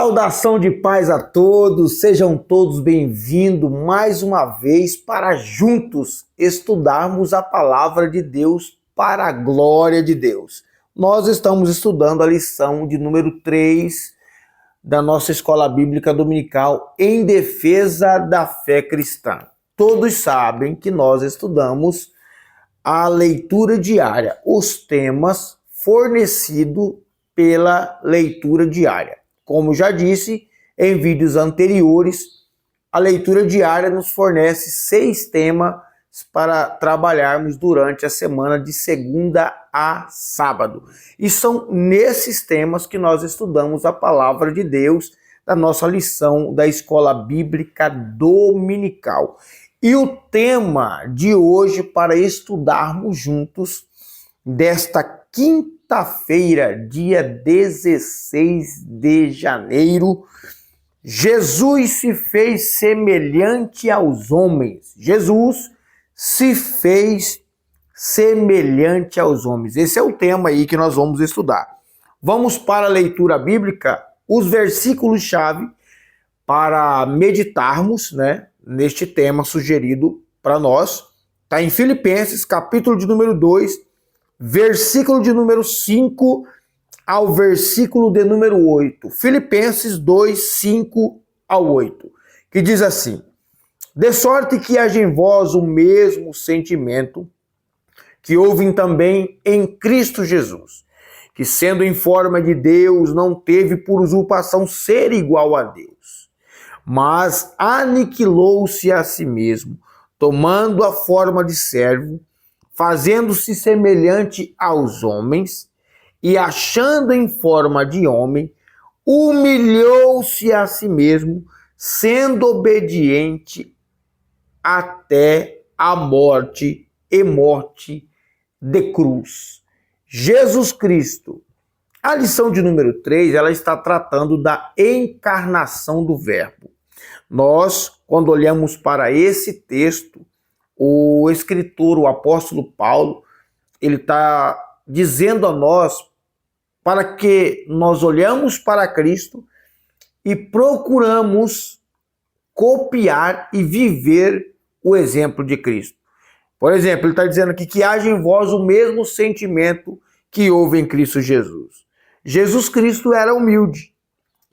Saudação de paz a todos, sejam todos bem-vindos mais uma vez para juntos estudarmos a palavra de Deus para a glória de Deus. Nós estamos estudando a lição de número 3 da nossa escola bíblica dominical em defesa da fé cristã. Todos sabem que nós estudamos a leitura diária, os temas fornecidos pela leitura diária. Como já disse em vídeos anteriores, a leitura diária nos fornece 6 temas para trabalharmos durante a semana de segunda a sábado. E são nesses temas que nós estudamos a palavra de Deus da nossa lição da escola bíblica dominical. E o tema de hoje para estudarmos juntos desta quinta-feira, dia 16 de janeiro, Jesus se fez semelhante aos homens. Jesus se fez semelhante aos homens. Esse é o tema aí que nós vamos estudar. Vamos para a leitura bíblica, os versículos-chave para meditarmos, neste tema sugerido para nós. Está em Filipenses, capítulo de número 2, versículo de número 5 ao versículo de número 8. Filipenses 2, 5 ao 8. Que diz assim: de sorte que haja em vós o mesmo sentimento que houve também em Cristo Jesus, que sendo em forma de Deus, não teve por usurpação ser igual a Deus, mas aniquilou-se a si mesmo, tomando a forma de servo, fazendo-se semelhante aos homens, e achando em forma de homem, humilhou-se a si mesmo, sendo obediente até a morte e morte de cruz. Jesus Cristo. A lição de número 3, ela está tratando da encarnação do Verbo. Nós, quando olhamos para esse texto, o escritor, o apóstolo Paulo, ele está dizendo a nós para que nós olhamos para Cristo e procuramos copiar e viver o exemplo de Cristo. Por exemplo, ele está dizendo aqui que haja em vós o mesmo sentimento que houve em Cristo Jesus. Jesus Cristo era humilde,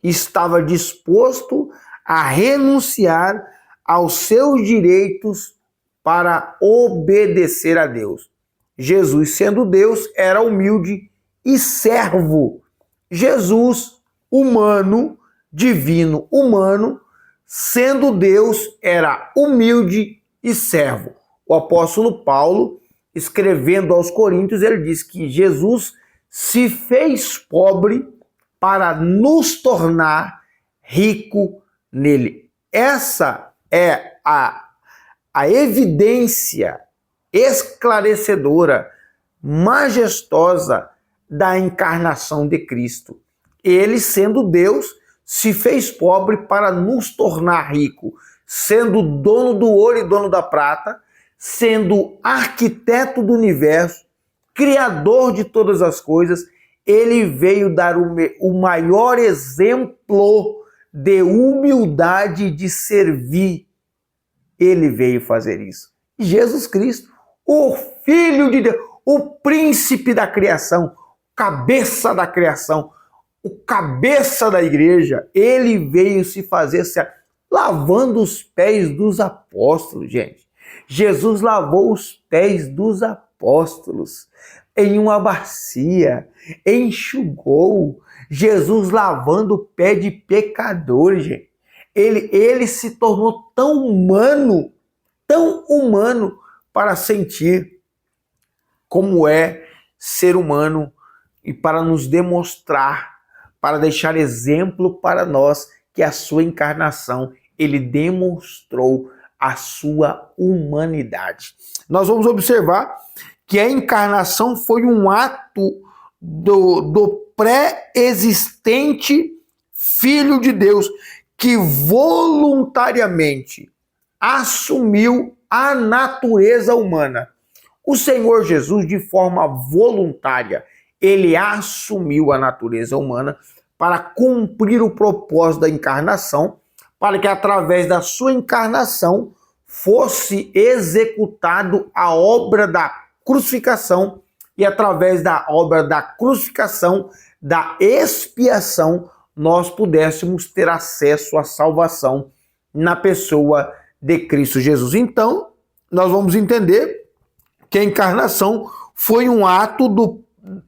estava disposto a renunciar aos seus direitos para obedecer a Deus. Jesus, sendo Deus, era humilde e servo. Jesus, humano, divino, humano, sendo Deus, era humilde e servo. O apóstolo Paulo, escrevendo aos Coríntios, ele diz que Jesus se fez pobre para nos tornar rico nele. Essa é a evidência esclarecedora, majestosa da encarnação de Cristo. Ele, sendo Deus, se fez pobre para nos tornar rico, sendo dono do ouro e dono da prata, sendo arquiteto do universo, criador de todas as coisas. Ele veio dar o maior exemplo de humildade e de servir. Ele veio fazer isso. Jesus Cristo, o Filho de Deus, o príncipe da criação, cabeça da criação, o cabeça da igreja, ele veio se fazer lavando os pés dos apóstolos, gente. Jesus lavou os pés dos apóstolos em uma bacia, enxugou. Jesus lavando o pé de pecadores, gente. Ele se tornou tão humano para sentir como é ser humano e para nos demonstrar, para deixar exemplo para nós que a sua encarnação, ele demonstrou a sua humanidade. Nós vamos observar que a encarnação foi um ato do pré-existente Filho de Deus, que voluntariamente assumiu a natureza humana. O Senhor Jesus, de forma voluntária, ele assumiu a natureza humana para cumprir o propósito da encarnação, para que através da sua encarnação fosse executado a obra da crucificação e através da obra da crucificação, da expiação, nós pudéssemos ter acesso à salvação na pessoa de Cristo Jesus. Então, nós vamos entender que a encarnação foi um ato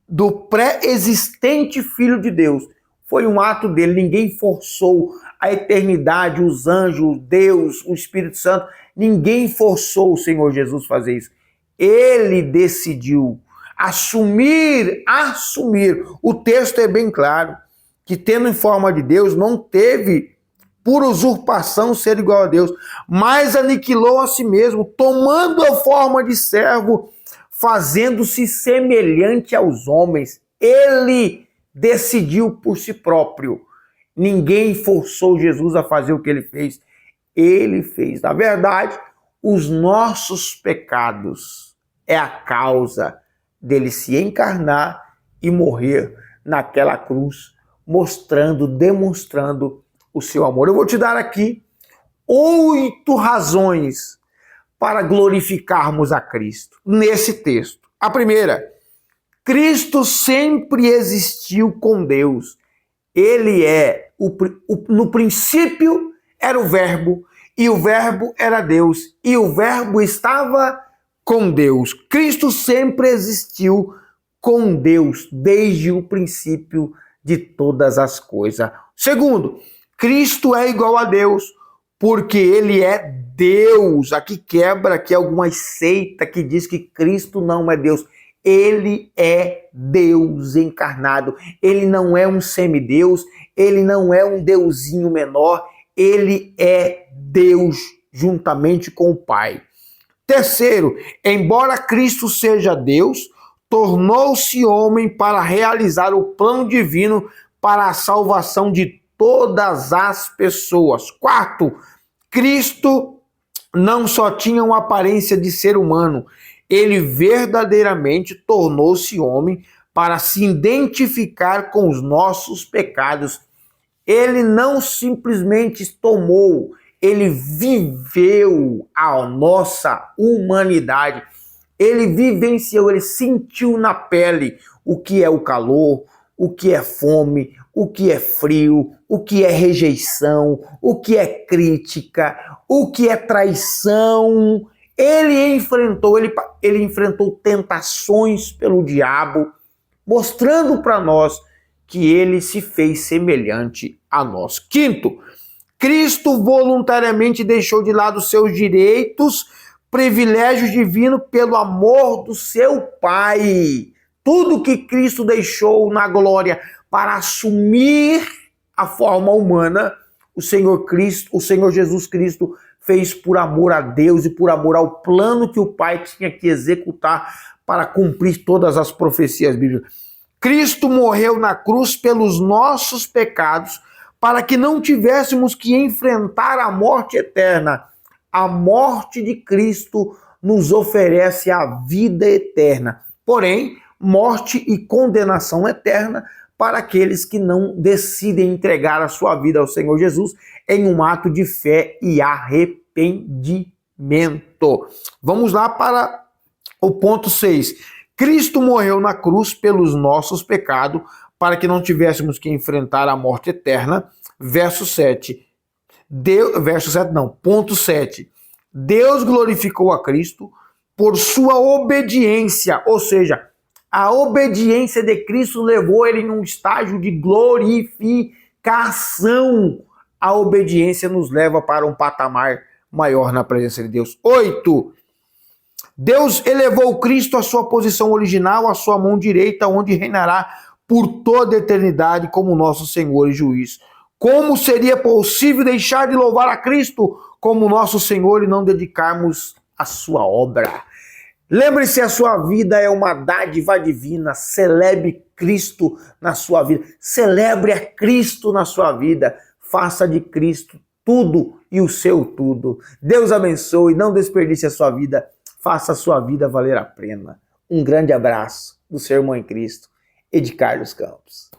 do pré-existente Filho de Deus. Foi um ato dele, ninguém forçou a eternidade, os anjos, Deus, o Espírito Santo, ninguém forçou o Senhor Jesus a fazer isso. Ele decidiu assumir. O texto é bem claro, que tendo em forma de Deus, não teve por usurpação ser igual a Deus, mas aniquilou a si mesmo, tomando a forma de servo, fazendo-se semelhante aos homens. Ele decidiu por si próprio. Ninguém forçou Jesus a fazer o que ele fez. Ele fez. Na verdade, os nossos pecados é a causa dele se encarnar e morrer naquela cruz, demonstrando o seu amor. Eu vou te dar aqui 8 razões para glorificarmos a Cristo nesse texto. A primeira, Cristo sempre existiu com Deus. Ele no princípio era o Verbo, e o Verbo era Deus, e o Verbo estava com Deus. Cristo sempre existiu com Deus, desde o princípio de todas as coisas. Segundo, Cristo é igual a Deus, porque ele é Deus. Aqui quebra aqui algumas seitas que diz que Cristo não é Deus. Ele é Deus encarnado. Ele não é um semideus, ele não é um deusinho menor, ele é Deus juntamente com o Pai. Terceiro, embora Cristo seja Deus, tornou-se homem para realizar o plano divino para a salvação de todas as pessoas. Quarto, Cristo não só tinha uma aparência de ser humano, ele verdadeiramente tornou-se homem para se identificar com os nossos pecados. Ele não simplesmente tomou, ele viveu a nossa humanidade. Ele vivenciou, ele sentiu na pele o que é o calor, o que é fome, o que é frio, o que é rejeição, o que é crítica, o que é traição. Ele enfrentou tentações pelo diabo, mostrando para nós que ele se fez semelhante a nós. Quinto, Cristo voluntariamente deixou de lado seus direitos, privilégios divinos pelo amor do seu Pai. Tudo que Cristo deixou na glória para assumir a forma humana, o Senhor Jesus Cristo fez por amor a Deus e por amor ao plano que o Pai tinha que executar para cumprir todas as profecias bíblicas. Cristo morreu na cruz pelos nossos pecados, para que não tivéssemos que enfrentar a morte eterna. A morte de Cristo nos oferece a vida eterna. Porém, morte e condenação eterna para aqueles que não decidem entregar a sua vida ao Senhor Jesus em um ato de fé e arrependimento. Vamos lá para o ponto 6. Cristo morreu na cruz pelos nossos pecados, para que não tivéssemos que enfrentar a morte eterna. Ponto 7. Deus glorificou a Cristo por sua obediência, ou seja, a obediência de Cristo levou ele em um estágio de glorificação. A obediência nos leva para um patamar maior na presença de Deus. 8. Deus elevou Cristo à sua posição original, à sua mão direita, onde reinará por toda a eternidade como nosso Senhor e Juiz. Como seria possível deixar de louvar a Cristo como nosso Senhor e não dedicarmos a sua obra? Lembre-se, a sua vida é uma dádiva divina. Celebre Cristo na sua vida. Celebre a Cristo na sua vida. Faça de Cristo tudo e o seu tudo. Deus abençoe, não desperdice a sua vida. Faça a sua vida valer a pena. Um grande abraço do seu irmão em Cristo, Ed Carlos Campos.